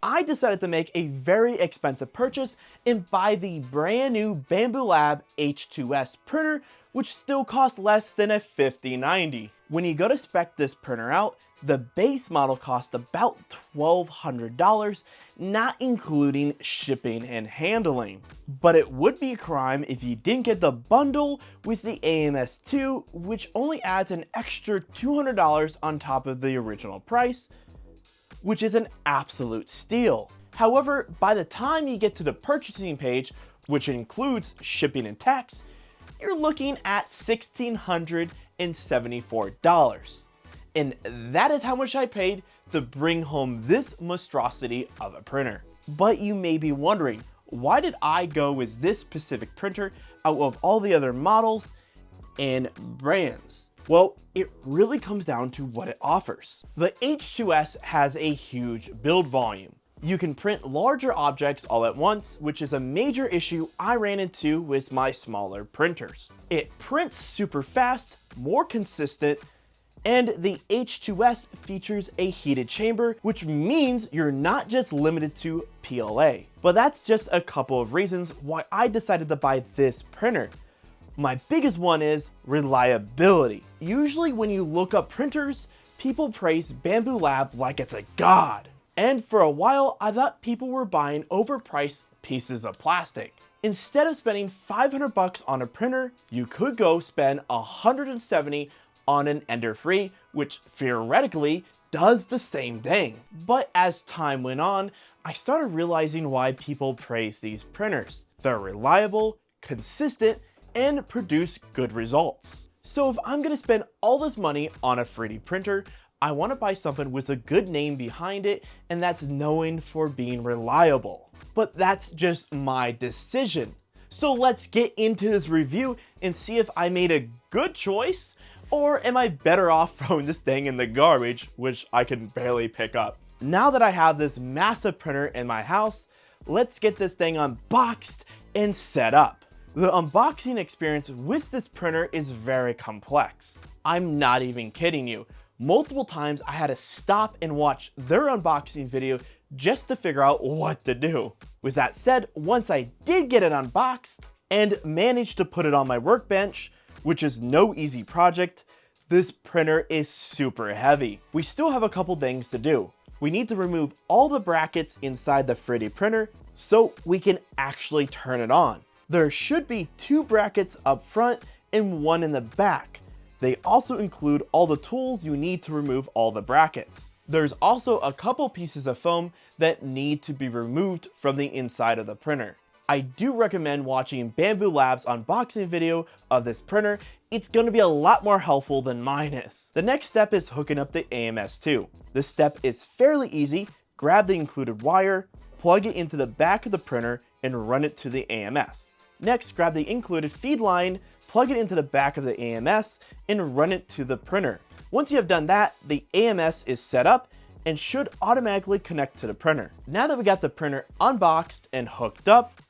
I decided to make a very expensive purchase and buy the brand new Bambu Lab H2S printer, which still costs less than a $50.90. When you go to spec this printer out, the base model costs about $1,200, not including shipping and handling. But it would be a crime if you didn't get the bundle with the AMS2, which only adds an extra $200 on top of the original price, which is an absolute steal. However, by the time you get to the purchasing page, which includes shipping and tax, you're looking at $1,674. And that is how much I paid to bring home this monstrosity of a printer. But you may be wondering, why did I go with this specific printer out of all the other models and brands? Well, it really comes down to what it offers. The H2S has a huge build volume. You can print larger objects all at once, which is a major issue I ran into with my smaller printers. It prints super fast, more consistent, and the H2S features a heated chamber, which means you're not just limited to PLA. But that's just a couple of reasons why I decided to buy this printer. My biggest one is reliability. Usually when you look up printers, people praise Bambu Lab like it's a god. And for a while, I thought people were buying overpriced pieces of plastic. Instead of spending $500 on a printer, you could go spend $170 on an Ender-free, which theoretically does the same thing. But as time went on, I started realizing why people praise these printers. They're reliable, consistent, and produce good results. So if I'm gonna spend all this money on a 3D printer, I want to buy something with a good name behind it and that's known for being reliable. But that's just my decision. So let's get into this review and see if I made a good choice, or am I better off throwing this thing in the garbage, which I can barely pick up. Now that I have this massive printer in my house, let's get this thing unboxed and set up. The unboxing experience with this printer is very complex. I'm not even kidding you. Multiple times I had to stop and watch their unboxing video just to figure out what to do. With that said, once I did get it unboxed and managed to put it on my workbench, which is no easy project, this printer is super heavy. We still have a couple things to do. We need to remove all the brackets inside the 3D printer so we can actually turn it on. There should be 2 brackets up front and 1 in the back. They also include all the tools you need to remove all the brackets. There's also a couple pieces of foam that need to be removed from the inside of the printer. I do recommend watching Bambu Lab's unboxing video of this printer. It's going to be a lot more helpful than mine is. The next step is hooking up the AMS2. This step is fairly easy. Grab the included wire, plug it into the back of the printer, and run it to the AMS. Next, grab the included feed line, plug it into the back of the AMS, and run it to the printer. Once you have done that, the AMS is set up and should automatically connect to the printer. Now that we got the printer unboxed and hooked up,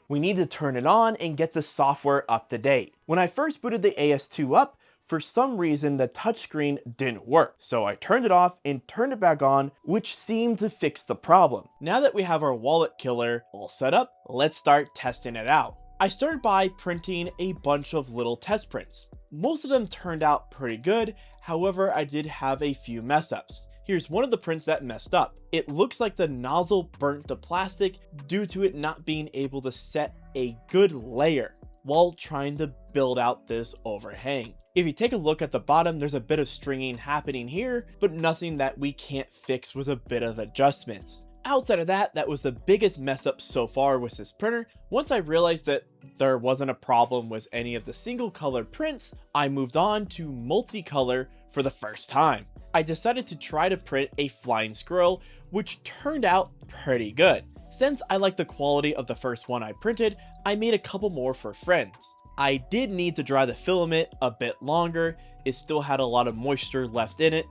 we need to turn it on and get the software up to date. When I first booted the AS2 up, for some reason the touchscreen didn't work. So I turned it off and turned it back on, which seemed to fix the problem. Now that we have our wallet killer all set up, let's start testing it out. I started by printing a bunch of little test prints. Most of them turned out pretty good, however I did have a few mess ups. Here's one of the prints that messed up. It looks like the nozzle burnt the plastic due to it not being able to set a good layer while trying to build out this overhang. If you take a look at the bottom, there's a bit of stringing happening here, but nothing that we can't fix with a bit of adjustments. Outside of that, that was the biggest mess up so far with this printer. Once I realized that there wasn't a problem with any of the single color prints, I moved on to multicolor for the first time. I decided to try to print a flying squirrel, which turned out pretty good. Since I liked the quality of the first one I printed, I made a couple more for friends. I did need to dry the filament a bit longer. It still had a lot of moisture left in it,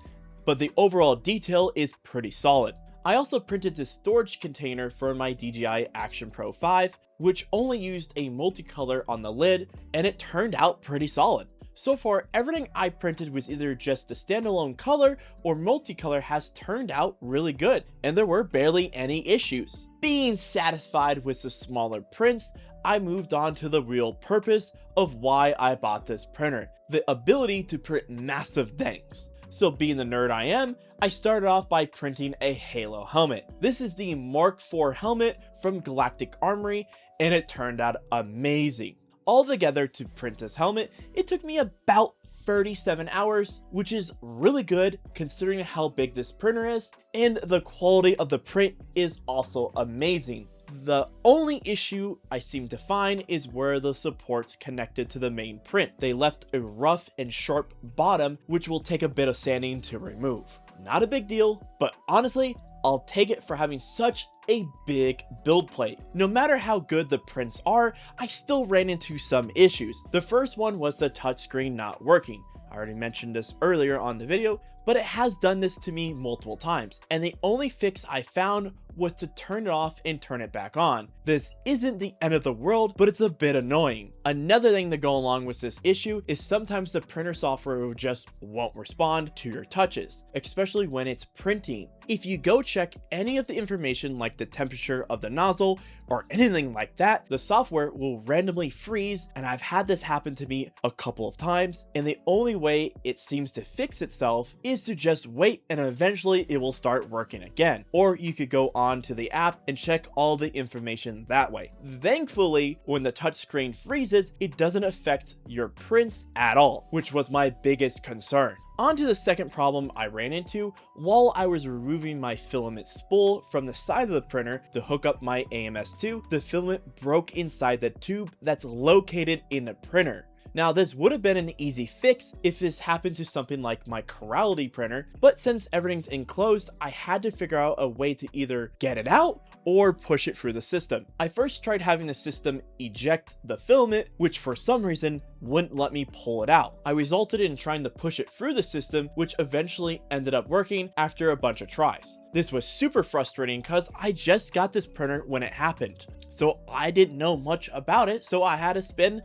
but the overall detail is pretty solid. I also printed this storage container for my DJI Action Pro 5, which only used a multicolor on the lid, and it turned out pretty solid. So far, everything I printed was either just the standalone color or multicolor has turned out really good, and there were barely any issues. Being satisfied with the smaller prints, I moved on to the real purpose of why I bought this printer, the ability to print massive things. So being the nerd I am, I started off by printing a Halo helmet. This is the Mark IV helmet from Galactic Armory, and it turned out amazing. Altogether, to print this helmet, it took me about 37 hours, which is really good considering how big this printer is, and the quality of the print is also amazing. The only issue I seem to find is where the supports connected to the main print. They left a rough and sharp bottom, which will take a bit of sanding to remove. Not a big deal, but honestly, I'll take it for having such a big build plate. No matter how good the prints are, I still ran into some issues. The first one was the touchscreen not working. I already mentioned this earlier on the video, but it has done this to me multiple times, and the only fix I found was to turn it off and turn it back on. This isn't the end of the world, but it's a bit annoying. Another thing to go along with this issue is sometimes the printer software just won't respond to your touches, especially when it's printing. If you go check any of the information like the temperature of the nozzle or anything like that, the software will randomly freeze, and I've had this happen to me a couple of times, and the only way it seems to fix itself is to just wait, and eventually it will start working again. Or you could go on to the app and check all the information that way. Thankfully, when the touchscreen freezes, it doesn't affect your prints at all, which was my biggest concern. On to the second problem I ran into. While I was removing my filament spool from the side of the printer to hook up my AMS2, the filament broke inside the tube that's located in the printer. Now, this would have been an easy fix if this happened to something like my Corality printer, but since everything's enclosed, I had to figure out a way to either get it out or push it through the system. I first tried having the system eject the filament, which for some reason wouldn't let me pull it out. I resulted in trying to push it through the system, which eventually ended up working after a bunch of tries. This was super frustrating because I just got this printer when it happened, so I didn't know much about it, so I had to spend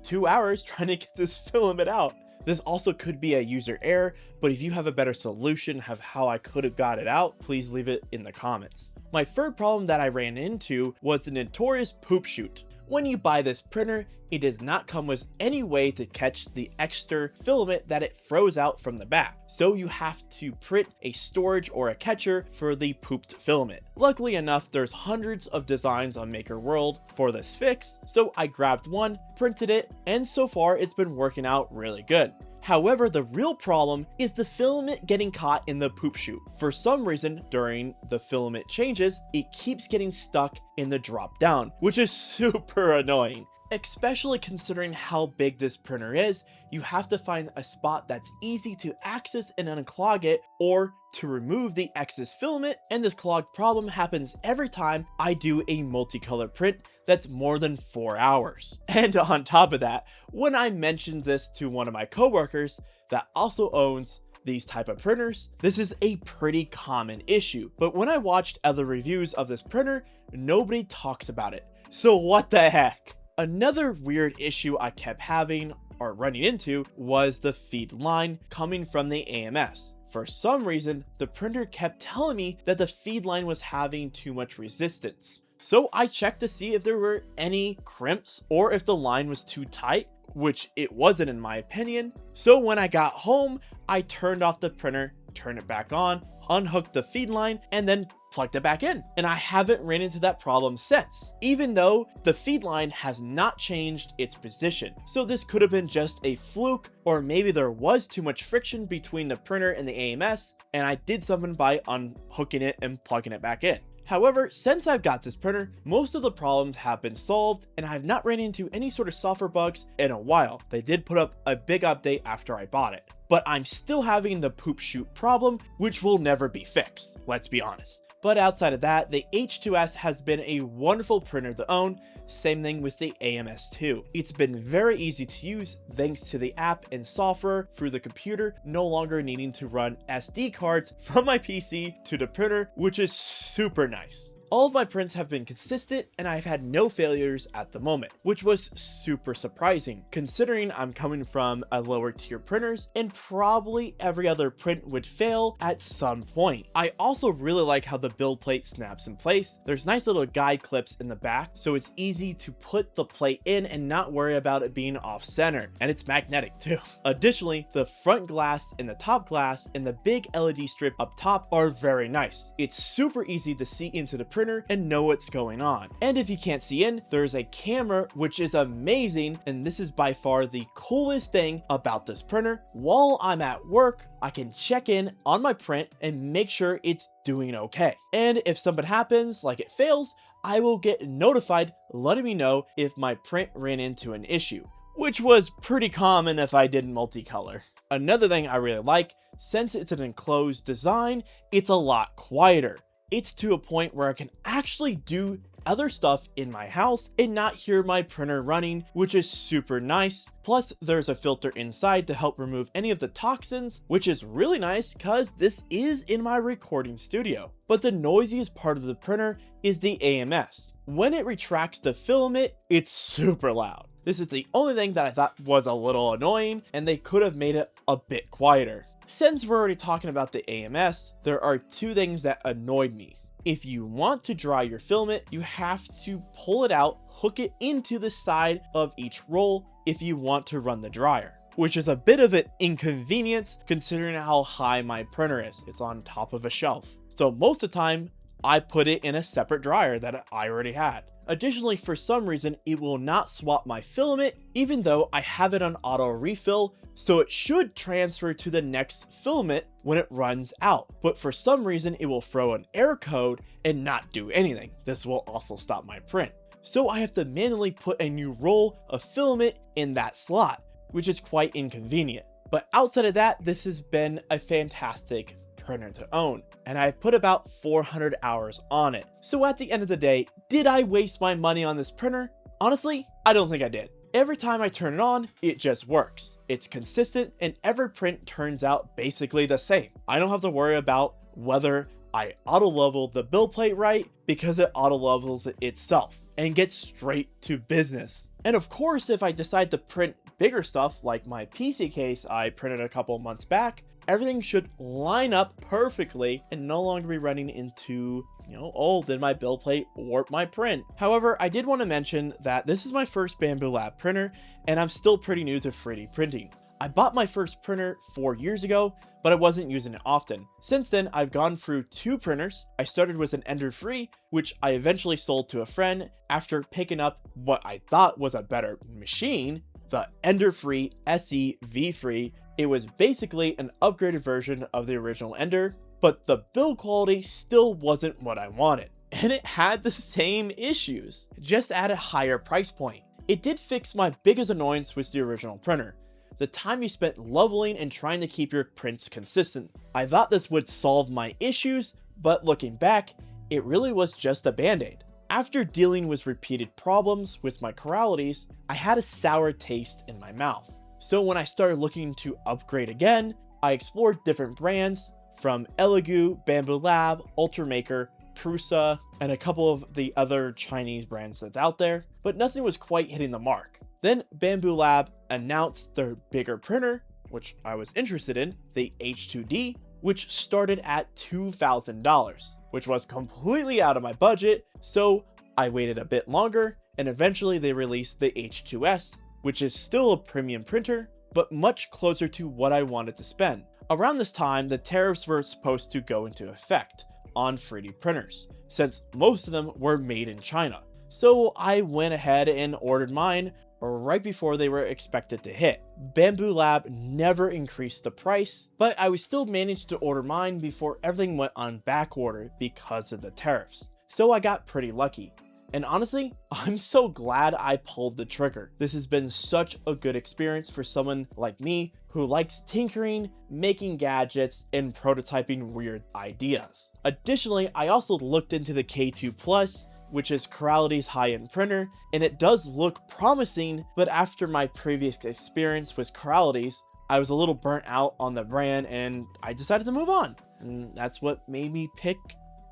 2 hours trying to get this filament out. This also could be a user error, but if you have a better solution of how I could have got it out, please leave it in the comments. My third problem that I ran into was the notorious poop chute. When you buy this printer, it does not come with any way to catch the extra filament that it throws out from the back. So you have to print a storage or a catcher for the pooped filament. Luckily enough, there's hundreds of designs on Maker World for this fix, so I grabbed one, printed it, and so far it's been working out really good. However, the real problem is the filament getting caught in the poop chute. For some reason, during the filament changes, it keeps getting stuck in the drop down, which is super annoying. Especially considering how big this printer is, you have to find a spot that's easy to access and unclog it, or to remove the excess filament, and this clog problem happens every time I do a multicolor print that's more than 4 hours. And on top of that, when I mentioned this to one of my coworkers that also owns these type of printers, this is a pretty common issue. But when I watched other reviews of this printer, nobody talks about it. So what the heck? Another weird issue I kept having or running into was the feed line coming from the AMS. For some reason, the printer kept telling me that the feed line was having too much resistance. So I checked to see if there were any crimps or if the line was too tight, which it wasn't in my opinion. So when I got home, I turned off the printer, turned it back on, unhooked the feed line, and then plugged it back in. And I haven't ran into that problem since, even though the feed line has not changed its position. So this could have been just a fluke, or maybe there was too much friction between the printer and the AMS, and I did something by unhooking it and plugging it back in. However, since I've got this printer, most of the problems have been solved, and I've not ran into any sort of software bugs in a while. They did put up a big update after I bought it, but I'm still having the poop chute problem, which will never be fixed, let's be honest. But outside of that, the H2S has been a wonderful printer to own. Same thing with the AMS2. It's been very easy to use thanks to the app and software through the computer, no longer needing to run SD cards from my PC to the printer, which is super nice. All of my prints have been consistent and I've had no failures at the moment, which was super surprising considering I'm coming from a lower tier printers and probably every other print would fail at some point. I also really like how the build plate snaps in place. There's nice little guide clips in the back, so it's easy to put the plate in and not worry about it being off center, and it's magnetic too. Additionally, the front glass and the top glass and the big LED strip up top are very nice. It's super easy to see into the printer and know what's going on. And if you can't see in, there's a camera, which is amazing, and this is by far the coolest thing about this printer. While I'm at work, I can check in on my print and make sure it's doing okay. And if something happens, like it fails, I will get notified letting me know if my print ran into an issue, which was pretty common if I did multicolor. Another thing I really like, since it's an enclosed design, it's a lot quieter. It's to a point where I can actually do other stuff in my house and not hear my printer running, which is super nice. Plus, there's a filter inside to help remove any of the toxins, which is really nice because this is in my recording studio. But the noisiest part of the printer is the AMS. When it retracts the filament, it's super loud. This is the only thing that I thought was a little annoying, and they could have made it a bit quieter. Since we're already talking about the AMS, there are two things that annoyed me. If you want to dry your filament, you have to pull it out, hook it into the side of each roll if you want to run the dryer, which is a bit of an inconvenience considering how high my printer is. It's on top of a shelf. So most of the time, I put it in a separate dryer that I already had. Additionally, for some reason, it will not swap my filament, even though I have it on auto refill, so it should transfer to the next filament when it runs out. But for some reason, it will throw an error code and not do anything. This will also stop my print. So I have to manually put a new roll of filament in that slot, which is quite inconvenient. But outside of that, this has been a fantastic printer to own, and I've put about 400 hours on it. So at the end of the day, did I waste my money on this printer? Honestly, I don't think I did. Every time I turn it on, it just works. It's consistent and every print turns out basically the same. I don't have to worry about whether I auto level the build plate right because it auto levels it itself and gets straight to business. And of course, if I decide to print bigger stuff like my PC case I printed a couple months back, everything should line up perfectly and no longer be running into, oh, did my build plate warp my print? However, I did want to mention that this is my first Bambu Lab printer and I'm still pretty new to 3D printing. I bought my first printer 4 years ago, but I wasn't using it often. Since then, I've gone through 2 printers. I started with an Ender 3, which I eventually sold to a friend after picking up what I thought was a better machine, the Ender 3 SE V3. It was basically an upgraded version of the original Ender, but the build quality still wasn't what I wanted. And it had the same issues, just at a higher price point. It did fix my biggest annoyance with the original printer, the time you spent leveling and trying to keep your prints consistent. I thought this would solve my issues, but looking back, it really was just a band-aid. After dealing with repeated problems with my chiralities, I had a sour taste in my mouth. So when I started looking to upgrade again, I explored different brands from Elegoo, Bambu Lab, Ultramaker, Prusa, and a couple of the other Chinese brands that's out there, but nothing was quite hitting the mark. Then Bambu Lab announced their bigger printer, which I was interested in, the H2D, which started at $2,000, which was completely out of my budget, so I waited a bit longer, and eventually they released the H2S, which is still a premium printer, but much closer to what I wanted to spend. Around this time, the tariffs were supposed to go into effect on 3D printers, since most of them were made in China. So I went ahead and ordered mine right before they were expected to hit. Bambu Lab never increased the price, but I was still managed to order mine before everything went on back order because of the tariffs. So I got pretty lucky. And honestly, I'm so glad I pulled the trigger. This has been such a good experience for someone like me who likes tinkering, making gadgets, and prototyping weird ideas. Additionally, I also looked into the K2 Plus, which is Corality's high-end printer, and it does look promising, but after my previous experience with Corality's, I was a little burnt out on the brand and I decided to move on. And that's what made me pick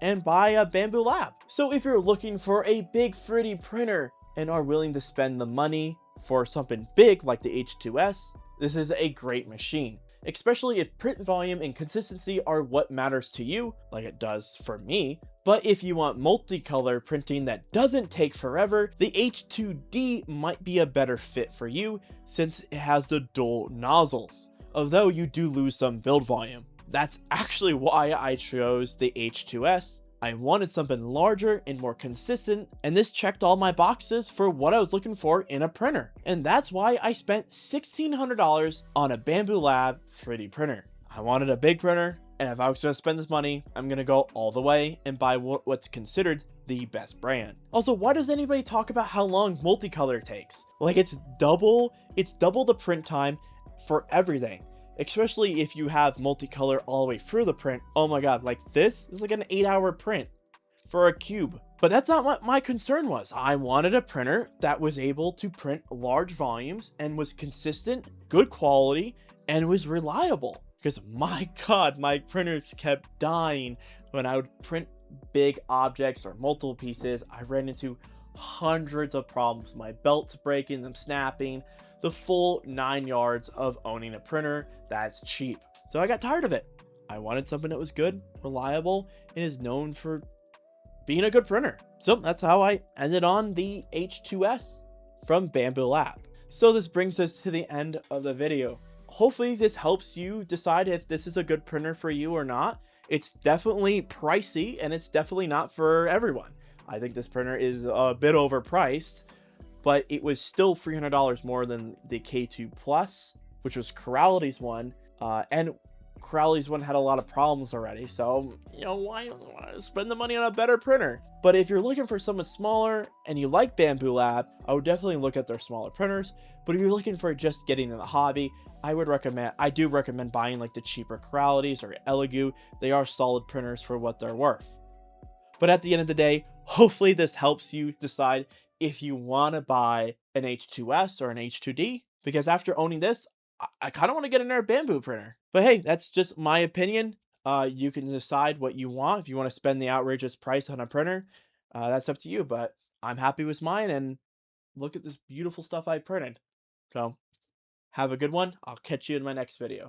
and buy a Bambu Lab. So if you're looking for a big 3D printer and are willing to spend the money for something big like the H2S, this is a great machine, especially if print volume and consistency are what matters to you, like it does for me. But if you want multicolor printing that doesn't take forever, the H2D might be a better fit for you since it has the dual nozzles, although you do lose some build volume. That's actually why I chose the H2S. I wanted something larger and more consistent, and this checked all my boxes for what I was looking for in a printer. And that's why I spent $1,600 on a Bambu Lab 3D printer. I wanted a big printer, and if I was going to spend this money, I'm going to go all the way and buy what's considered the best brand. Also, why does anybody talk about how long multicolor takes? Like it's double the print time for everything. Especially if you have multicolor all the way through the print. Oh my god, like this is like an 8-hour print for a cube. But that's not what my concern was. I wanted a printer that was able to print large volumes and was consistent, good quality, and was reliable. Because my god, my printers kept dying when I would print big objects or multiple pieces. I ran into hundreds of problems. My belts breaking, them snapping, the full 9 yards of owning a printer that's cheap. So I got tired of it. I wanted something that was good, reliable, and is known for being a good printer. So that's how I ended on the H2S from Bambu Lab. So this brings us to the end of the video. Hopefully this helps you decide if this is a good printer for you or not. It's definitely pricey and it's definitely not for everyone. I think this printer is a bit overpriced, but it was still $300 more than the K2 Plus, which was Corality's one. And Corality's one had a lot of problems already. So, you know, why spend the money on a better printer? But if you're looking for something smaller and you like Bambu Lab, I would definitely look at their smaller printers. But if you're looking for just getting in the hobby, I do recommend buying like the cheaper Coralities or Elegoo. They are solid printers for what they're worth. But at the end of the day, hopefully this helps you decide if you want to buy an H2S or an H2D, because after owning this, I kind of want to get another Bambu printer. But hey, that's just my opinion. You can decide what you want. If you want to spend the outrageous price on a printer, that's up to you. But I'm happy with mine, and look at this beautiful stuff I printed. So have a good one. I'll catch you in my next video.